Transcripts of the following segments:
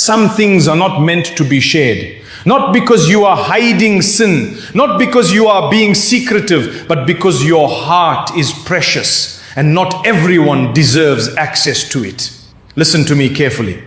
Some things are not meant to be shared. Not because you are hiding sin, not because you are being secretive, but because your heart is precious and not everyone deserves access to it. Listen to me carefully.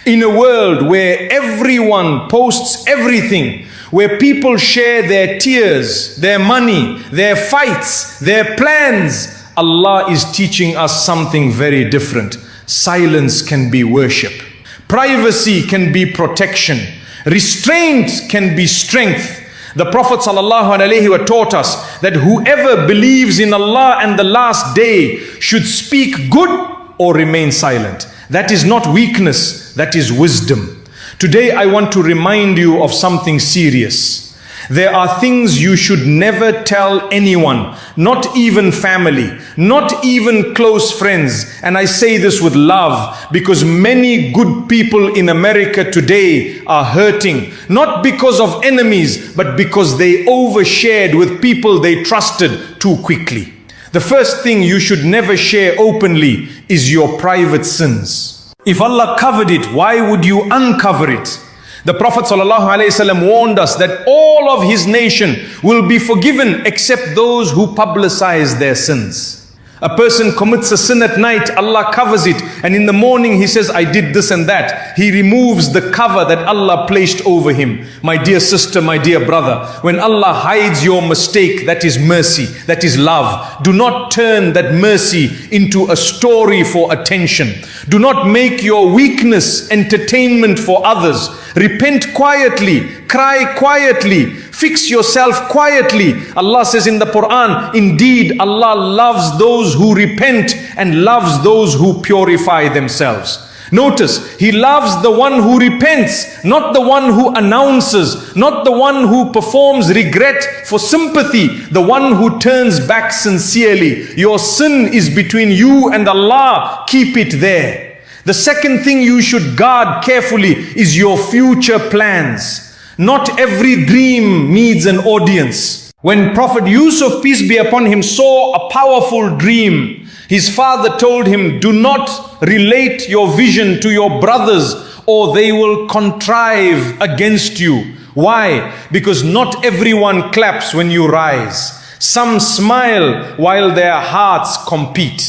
In a world where everyone posts everything, where people share their tears, their money, their fights, their plans, Allah is teaching us something very different. Silence can be worship. Privacy can be protection. Restraint can be strength. The Prophet ﷺ taught us that whoever believes in Allah and the last day should speak good or remain silent. That is not weakness, that is wisdom. Today I want to remind you of something serious. There are things you should never tell anyone, not even family, not even close friends. And I say this with love because many good people in America today are hurting, not because of enemies, but because they overshared with people they trusted too quickly. The first thing you should never share openly is your private sins. If Allah covered it, why would you uncover it? The Prophet ﷺ warned us that all of his nation will be forgiven except those who publicize their sins. A person commits a sin at night, Allah covers it, and in the morning he says, I did this and that. He removes the cover that Allah placed over him. My dear sister, my dear brother, when Allah hides your mistake, that is mercy, that is love. Do not turn that mercy into a story for attention. Do not make your weakness entertainment for others. Repent quietly, cry quietly, fix yourself quietly. Allah says in the Quran, indeed Allah loves those who repent and loves those who purify themselves. Notice, He loves the one who repents, not the one who announces, not the one who performs regret for sympathy, the one who turns back sincerely. Your sin is between you and Allah, keep it there. The second thing you should guard carefully is your future plans. Not every dream needs an audience. When Prophet Yusuf, peace be upon him, saw a powerful dream, his father told him, do not relate your vision to your brothers or they will contrive against you. Why? Because not everyone claps when you rise. Some smile while their hearts compete.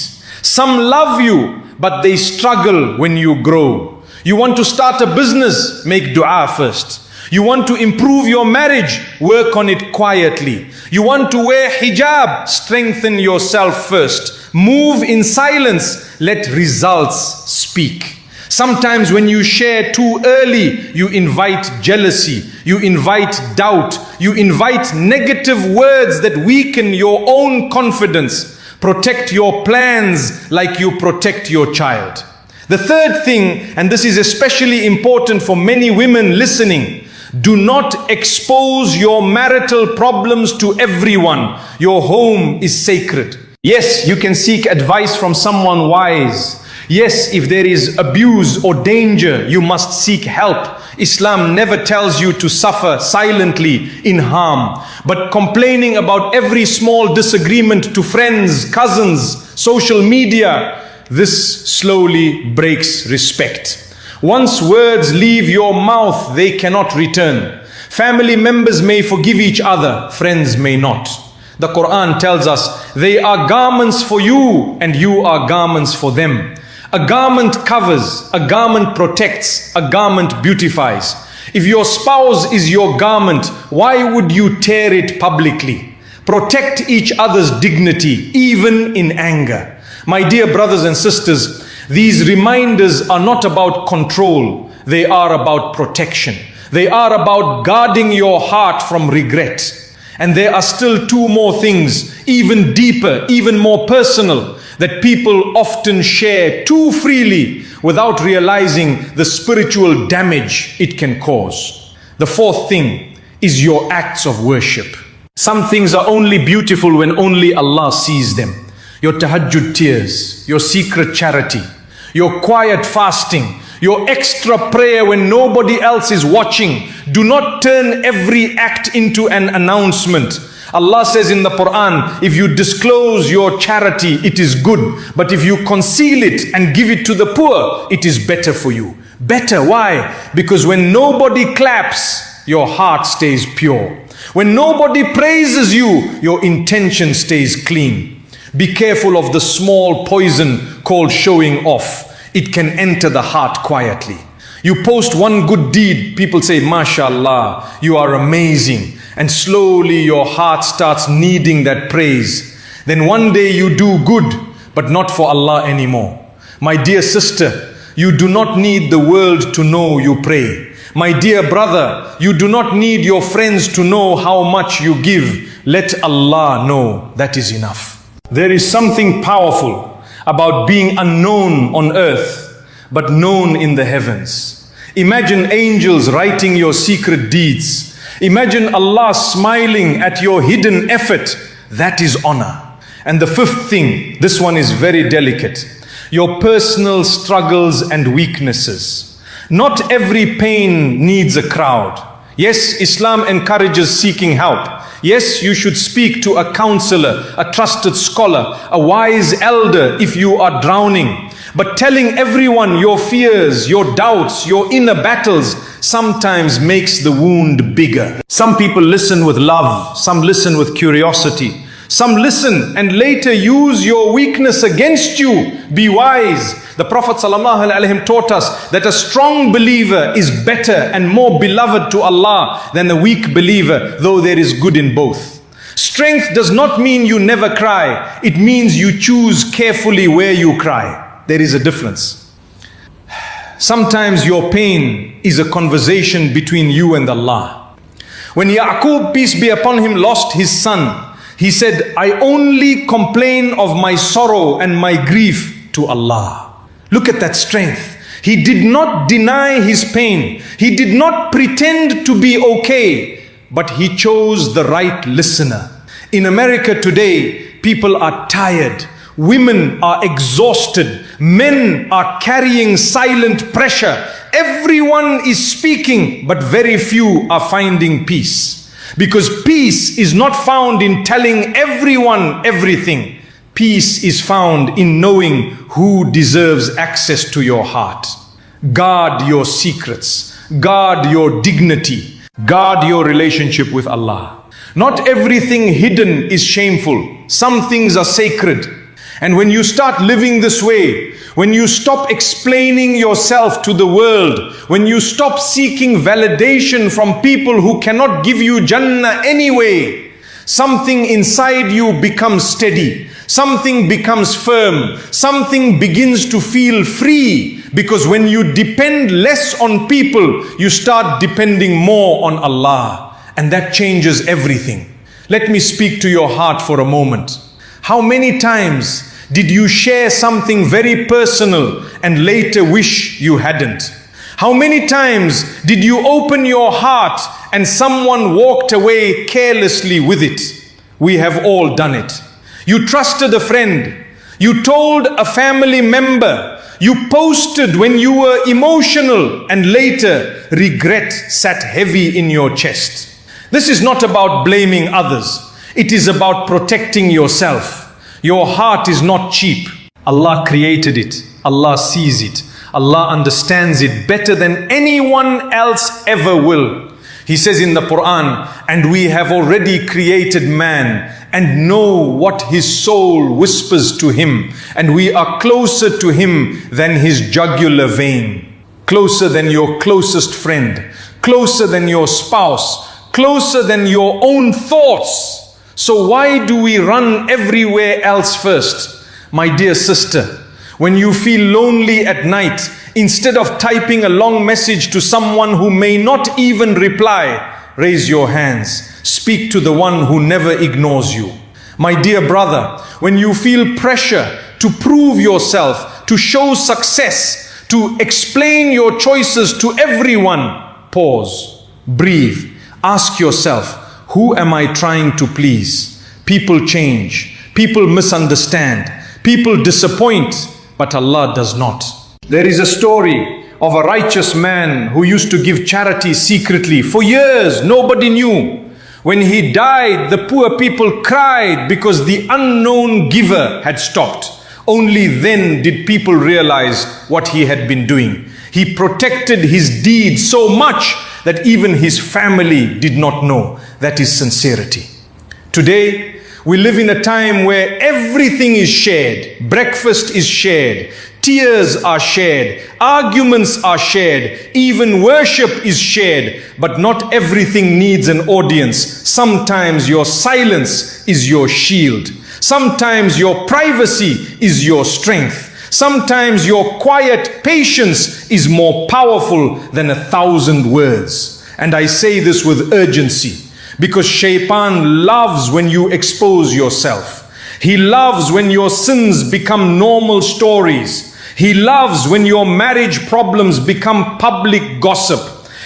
Some love you, but they struggle when you grow. You want to start a business? Make dua first. You want to improve your marriage? Work on it quietly. You want to wear hijab? Strengthen yourself first. Move in silence. Let results speak. Sometimes when you share too early, you invite jealousy, you invite doubt, you invite negative words that weaken your own confidence. Protect your plans like you protect your child. The third thing, and this is especially important for many women listening, do not expose your marital problems to everyone. Your home is sacred. Yes, you can seek advice from someone wise. Yes, if there is abuse or danger, you must seek help. Islam never tells you to suffer silently in harm. But complaining about every small disagreement to friends, cousins, social media, this slowly breaks respect. Once words leave your mouth, they cannot return. Family members may forgive each other, friends may not. The Quran tells us, they are garments for you and you are garments for them. A garment covers, a garment protects, a garment beautifies. If your spouse is your garment, why would you tear it publicly? Protect each other's dignity, even in anger. My dear brothers and sisters, these reminders are not about control, they are about protection. They are about guarding your heart from regret. And there are still two more things, even deeper, even more personal, that people often share too freely without realizing the spiritual damage it can cause. The fourth thing is your acts of worship. Some things are only beautiful when only Allah sees them. Your tahajjud tears, your secret charity, your quiet fasting, your extra prayer when nobody else is watching. Do not turn every act into an announcement. Allah says in the Quran, if you disclose your charity, it is good. But if you conceal it and give it to the poor, it is better for you. Better, why? Because when nobody claps, your heart stays pure. When nobody praises you, your intention stays clean. Be careful of the small poison called showing off. It can enter the heart quietly. You post one good deed, people say, MashaAllah, you are amazing. And slowly your heart starts needing that praise. Then one day you do good, but not for Allah anymore. My dear sister, you do not need the world to know you pray. My dear brother, you do not need your friends to know how much you give. Let Allah know, that is enough. There is something powerful about being unknown on earth, but known in the heavens. Imagine angels writing your secret deeds. Imagine Allah smiling at your hidden effort. That is honor. And the fifth thing, this one is very delicate. Your personal struggles and weaknesses. Not every pain needs a crowd. Yes, Islam encourages seeking help. Yes, you should speak to a counselor, a trusted scholar, a wise elder if you are drowning. But telling everyone your fears, your doubts, your inner battles sometimes makes the wound bigger. Some people listen with love, some listen with curiosity. Some listen and later use your weakness against you. Be wise. The Prophet ﷺ taught us that a strong believer is better and more beloved to Allah than a weak believer, though there is good in both. Strength does not mean you never cry. It means you choose carefully where you cry. There is a difference. Sometimes your pain is a conversation between you and Allah. When Yaqub, peace be upon him, lost his son, he said, I only complain of my sorrow and my grief to Allah. Look at that strength. He did not deny his pain. He did not pretend to be okay, but he chose the right listener. In America today, people are tired. Women are exhausted. Men are carrying silent pressure. Everyone is speaking, but very few are finding peace. Because peace is not found in telling everyone everything. Peace is found in knowing who deserves access to your heart. Guard your secrets. Guard your dignity. Guard your relationship with Allah. Not everything hidden is shameful. Some things are sacred. And when you start living this way, when you stop explaining yourself to the world, when you stop seeking validation from people who cannot give you Jannah anyway, something inside you becomes steady, something becomes firm, something begins to feel free. Because when you depend less on people, you start depending more on Allah. And that changes everything. Let me speak to your heart for a moment. How many times did you share something very personal and later wish you hadn't? How many times did you open your heart and someone walked away carelessly with it? We have all done it. You trusted a friend. You told a family member. You posted when you were emotional, and later regret sat heavy in your chest. This is not about blaming others. It is about protecting yourself. Your heart is not cheap. Allah created it. Allah sees it. Allah understands it better than anyone else ever will. He says in the Quran, and we have already created man and know what his soul whispers to him, and we are closer to him than his jugular vein. Closer than your closest friend. Closer than your spouse. Closer than your own thoughts. So why do we run everywhere else first? My dear sister, when you feel lonely at night, instead of typing a long message to someone who may not even reply, raise your hands. Speak to the one who never ignores you. My dear brother, when you feel pressure to prove yourself, to show success, to explain your choices to everyone, pause, breathe, ask yourself, who am I trying to please? People change, people misunderstand, people disappoint, but Allah does not. There is a story of a righteous man who used to give charity secretly for years. Nobody knew. When he died, the poor people cried because the unknown giver had stopped. Only then did people realize what he had been doing. He protected his deed so much that even his family did not know. That is sincerity. Today, we live in a time where everything is shared. Breakfast is shared. Tears are shared. Arguments are shared. Even worship is shared. But not everything needs an audience. Sometimes your silence is your shield. Sometimes your privacy is your strength. Sometimes your quiet patience is more powerful than 1,000 words. And I say this with urgency, because Shaitan loves when you expose yourself. He loves when your sins become normal stories. He loves when your marriage problems become public gossip.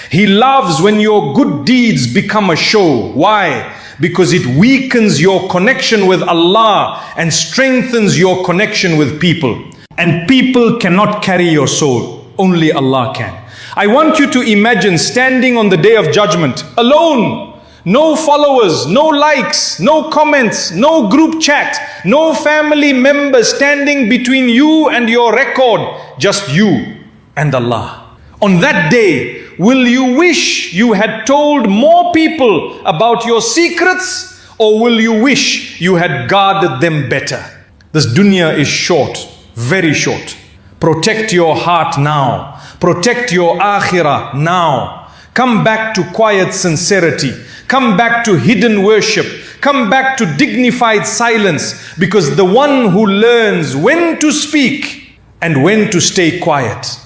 He loves when your good deeds become a show. Why? Because it weakens your connection with Allah and strengthens your connection with people. And people cannot carry your soul. Only Allah can. I want you to imagine standing on the day of judgment alone. No followers, no likes, no comments, no group chat, no family members standing between you and your record. Just you and Allah. On that day, will you wish you had told more people about your secrets, or will you wish you had guarded them better? This dunya is short. Very short. Protect your heart now. Protect your akhirah now. Come back to quiet sincerity. Come back to hidden worship. Come back to dignified silence, because the one who learns when to speak and when to stay quiet,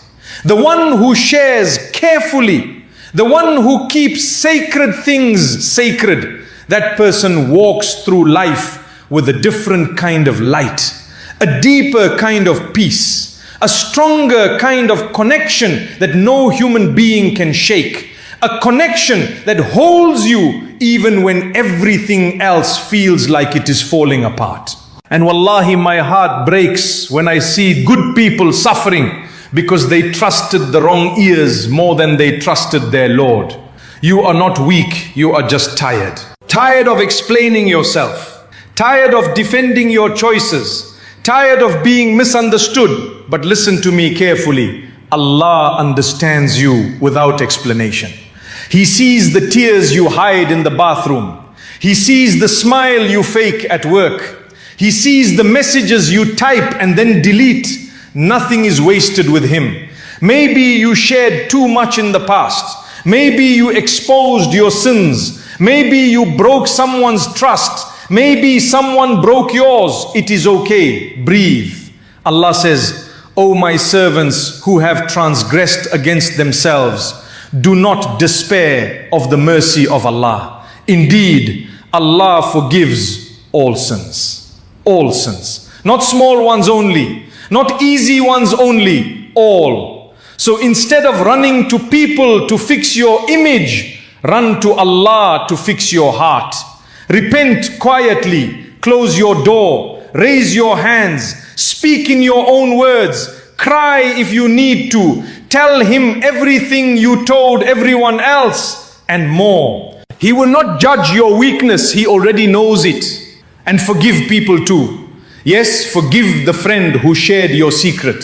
the one who shares carefully, the one who keeps sacred things sacred, that person walks through life with a different kind of light. A deeper kind of peace, a stronger kind of connection that no human being can shake, a connection that holds you even when everything else feels like it is falling apart. And wallahi, my heart breaks when I see good people suffering because they trusted the wrong ears more than they trusted their Lord. You are not weak, you are just tired. Tired of explaining yourself, tired of defending your choices, tired of being misunderstood. But listen to me carefully. Allah understands you without explanation. He sees the tears you hide in the bathroom. He sees the smile you fake at work. He sees the messages you type and then delete. Nothing is wasted with Him. Maybe you shared too much in the past. Maybe you exposed your sins. Maybe you broke someone's trust. Maybe someone broke yours. It is okay. Breathe. Allah says, O my servants who have transgressed against themselves, do not despair of the mercy of Allah. Indeed, Allah forgives all sins. All sins. Not small ones only. Not easy ones only. All. So instead of running to people to fix your image, run to Allah to fix your heart. Repent quietly, close your door, raise your hands, speak in your own words, cry if you need to, tell Him everything you told everyone else and more. He will not judge your weakness, He already knows it. And forgive people too. Yes, forgive the friend who shared your secret.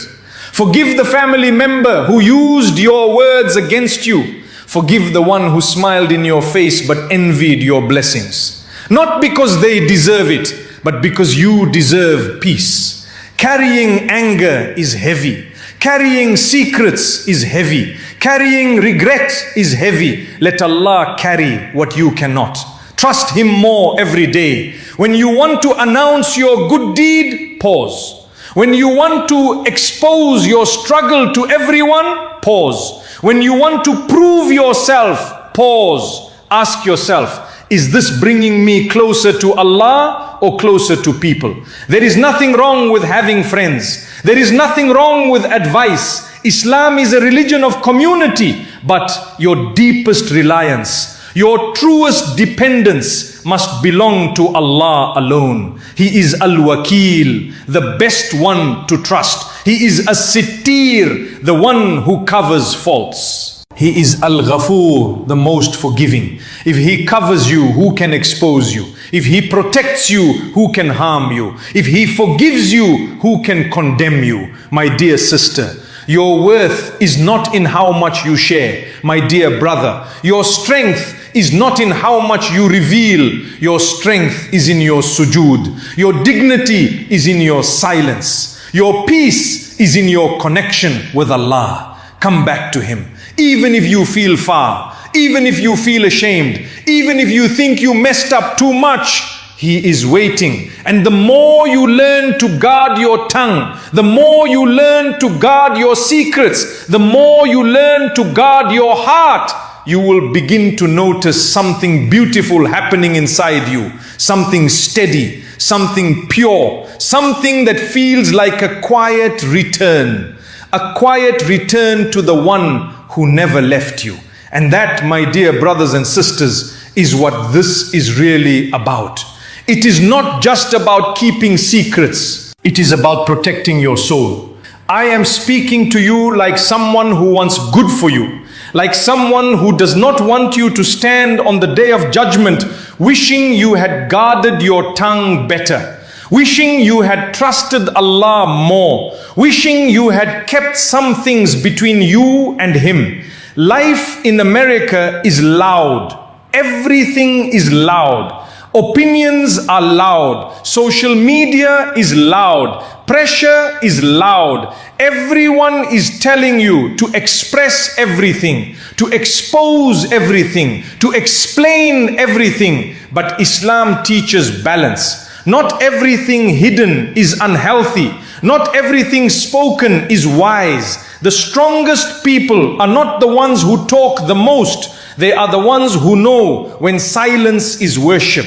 Forgive the family member who used your words against you. Forgive the one who smiled in your face but envied your blessings. Not because they deserve it, but because you deserve peace. Carrying anger is heavy. Carrying secrets is heavy. Carrying regret is heavy. Let Allah carry what you cannot. Trust Him more every day. When you want to announce your good deed, pause. When you want to expose your struggle to everyone, pause. When you want to prove yourself, pause. Ask yourself, is this bringing me closer to Allah or closer to people? There is nothing wrong with having friends. There is nothing wrong with advice. Islam is a religion of community, but your deepest reliance, your truest dependence must belong to Allah alone. He is Al-Wakil, the best one to trust. He is As-Sittir, the one who covers faults. He is Al-Ghafur, the most forgiving. If He covers you, who can expose you? If He protects you, who can harm you? If He forgives you, who can condemn you? My dear sister, Your worth is not in how much you share, my dear brother. Your strength is not in how much you reveal. Your strength is in your sujood. Your dignity is in your silence. Your peace is in your connection with Allah. Come back to Him. Even if you feel far, even if you feel ashamed, even if you think you messed up too much, He is waiting. And the more you learn to guard your tongue, the more you learn to guard your secrets, the more you learn to guard your heart, you will begin to notice something beautiful happening inside you. Something steady, something pure, something that feels like a quiet return. A quiet return to the one who never left you. And that, my dear brothers and sisters, is what this is really about. It is not just about keeping secrets. It is about protecting your soul. I am speaking to you like someone who wants good for you, like someone who does not want you to stand on the day of judgment wishing you had guarded your tongue better, wishing you had trusted Allah more, wishing you had kept some things between you and Him. Life in America is loud. Everything is loud. Opinions are loud. Social media is loud. Pressure is loud. Everyone is telling you to express everything, to expose everything, to explain everything. But Islam teaches balance. Not everything hidden is unhealthy. Not everything spoken is wise. The strongest people are not the ones who talk the most. They are the ones who know when silence is worship.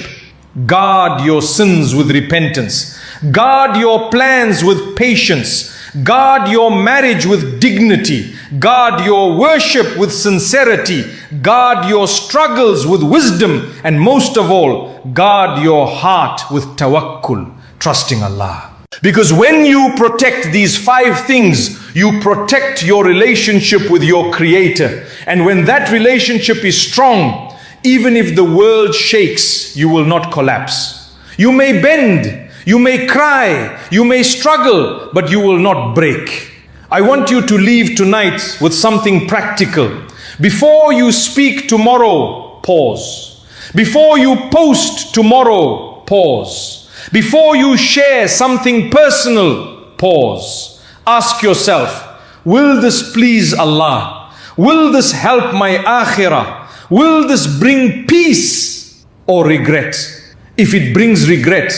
Guard your sins with repentance. Guard your plans with patience. Guard your marriage with dignity. Guard your worship with sincerity. Guard your struggles with wisdom. And most of all, guard your heart with tawakkul, trusting Allah. Because when you protect these 5 things, you protect your relationship with your Creator. And when that relationship is strong, even if the world shakes, you will not collapse. You may bend, you may cry, you may struggle, but you will not break. I want you to leave tonight with something practical. Before you speak tomorrow, pause. Before you post tomorrow, pause. Before you share something personal, pause. Ask yourself, will this please Allah? Will this help my akhirah? Will this bring peace or regret? If it brings regret,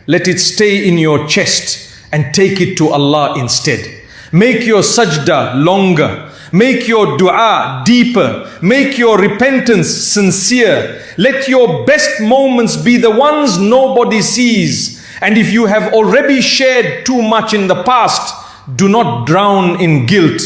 let it stay in your chest and take it to Allah instead. Make your sajda longer. Make your dua deeper. Make your repentance sincere. Let your best moments be the ones nobody sees. And if you have already shared too much in the past, do not drown in guilt.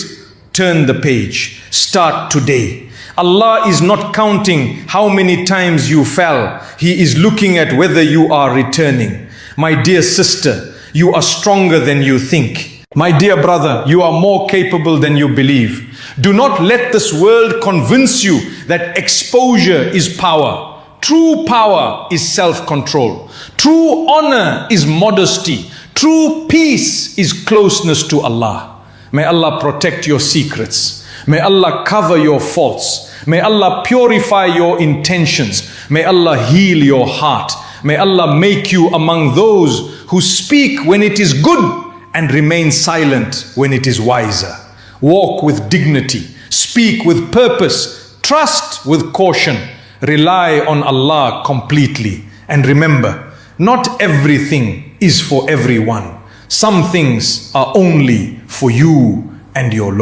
Turn the page. Start today. Allah is not counting how many times you fell. He is looking at whether you are returning. My dear sister, you are stronger than you think. My dear brother, you are more capable than you believe. Do not let this world convince you that exposure is power. True power is self-control. True honor is modesty. True peace is closeness to Allah. May Allah protect your secrets. May Allah cover your faults. May Allah purify your intentions. May Allah heal your heart. May Allah make you among those who speak when it is good and remain silent when it is wiser. Walk with dignity. Speak with purpose. Trust with caution. Rely on Allah completely. And remember, not everything is for everyone. Some things are only for you and your Lord.